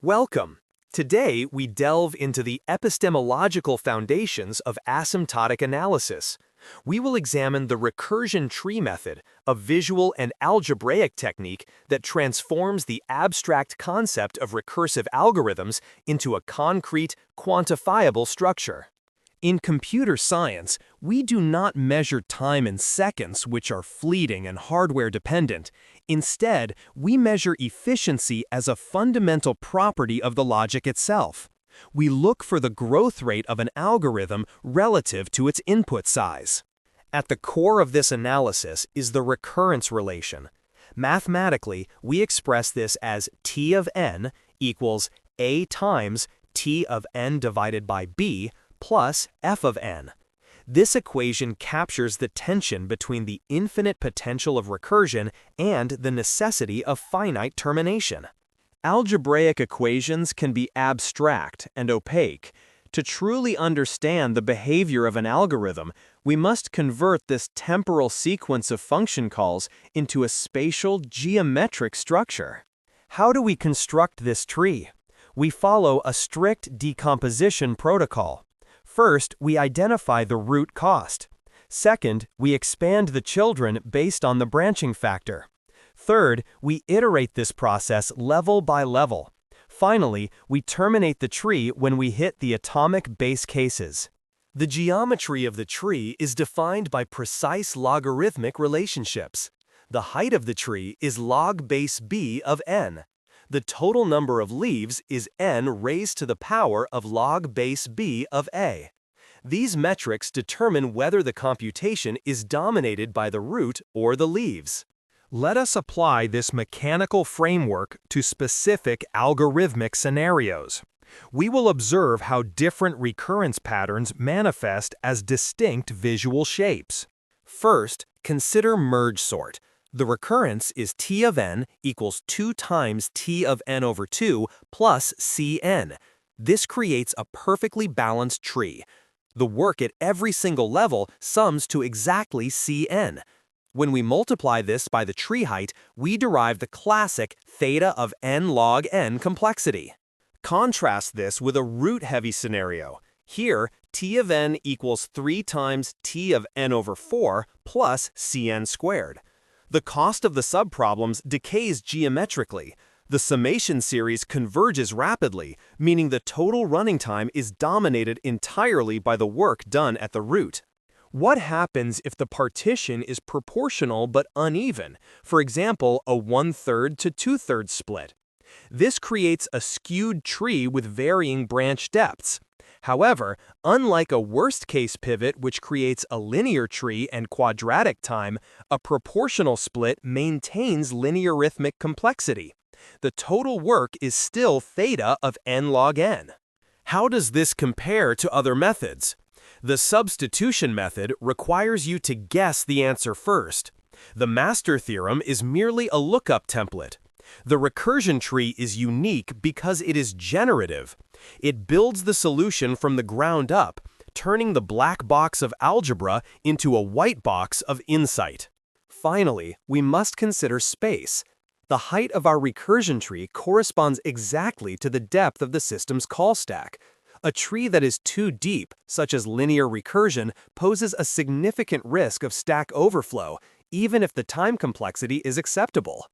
Welcome! Today, we delve into the epistemological foundations of asymptotic analysis. We will examine the Recursion Tree Method, a visual and algebraic technique that transforms the abstract concept of recursive algorithms into a concrete, quantifiable structure. In computer science, we do not measure time in seconds, which are fleeting and hardware-dependent. Instead, we measure efficiency as a fundamental property of the logic itself. We look for the growth rate of an algorithm relative to its input size. At the core of this analysis is the recurrence relation. Mathematically, we express this as T of n equals A times T of n divided by B plus f of n. This equation captures the tension between the infinite potential of recursion and the necessity of finite termination. Algebraic equations can be abstract and opaque. To truly understand the behavior of an algorithm, we must convert this temporal sequence of function calls into a spatial geometric structure. How do we construct this tree? We follow a strict decomposition protocol. First, we identify the root cost. Second, we expand the children based on the branching factor. Third, we iterate this process level by level. Finally, we terminate the tree when we hit the atomic base cases. The geometry of the tree is defined by precise logarithmic relationships. The height of the tree is log base b of n. The total number of leaves is n raised to the power of log base b of a. These metrics determine whether the computation is dominated by the root or the leaves. Let us apply this mechanical framework to specific algorithmic scenarios. We will observe how different recurrence patterns manifest as distinct visual shapes. First, consider merge sort. The recurrence is T of n equals 2 times T of n over 2 plus Cn. This creates a perfectly balanced tree. The work at every single level sums to exactly Cn. When we multiply this by the tree height, we derive the classic theta of n log n complexity. Contrast this with a root-heavy scenario. Here, T of n equals 3 times T of n over 4 plus Cn squared. The cost of the subproblems decays geometrically. The summation series converges rapidly, meaning the total running time is dominated entirely by the work done at the root. What happens if the partition is proportional but uneven, for example, a 1/3 to 2/3 split? This creates a skewed tree with varying branch depths. However, unlike a worst-case pivot which creates a linear tree and quadratic time, a proportional split maintains linearithmic complexity. The total work is still theta of n log n. How does this compare to other methods? The substitution method requires you to guess the answer first. The master theorem is merely a lookup template. The recursion tree is unique because it is generative. It builds the solution from the ground up, turning the black box of algebra into a white box of insight. Finally, we must consider space. The height of our recursion tree corresponds exactly to the depth of the system's call stack. A tree that is too deep, such as linear recursion, poses a significant risk of stack overflow, even if the time complexity is acceptable.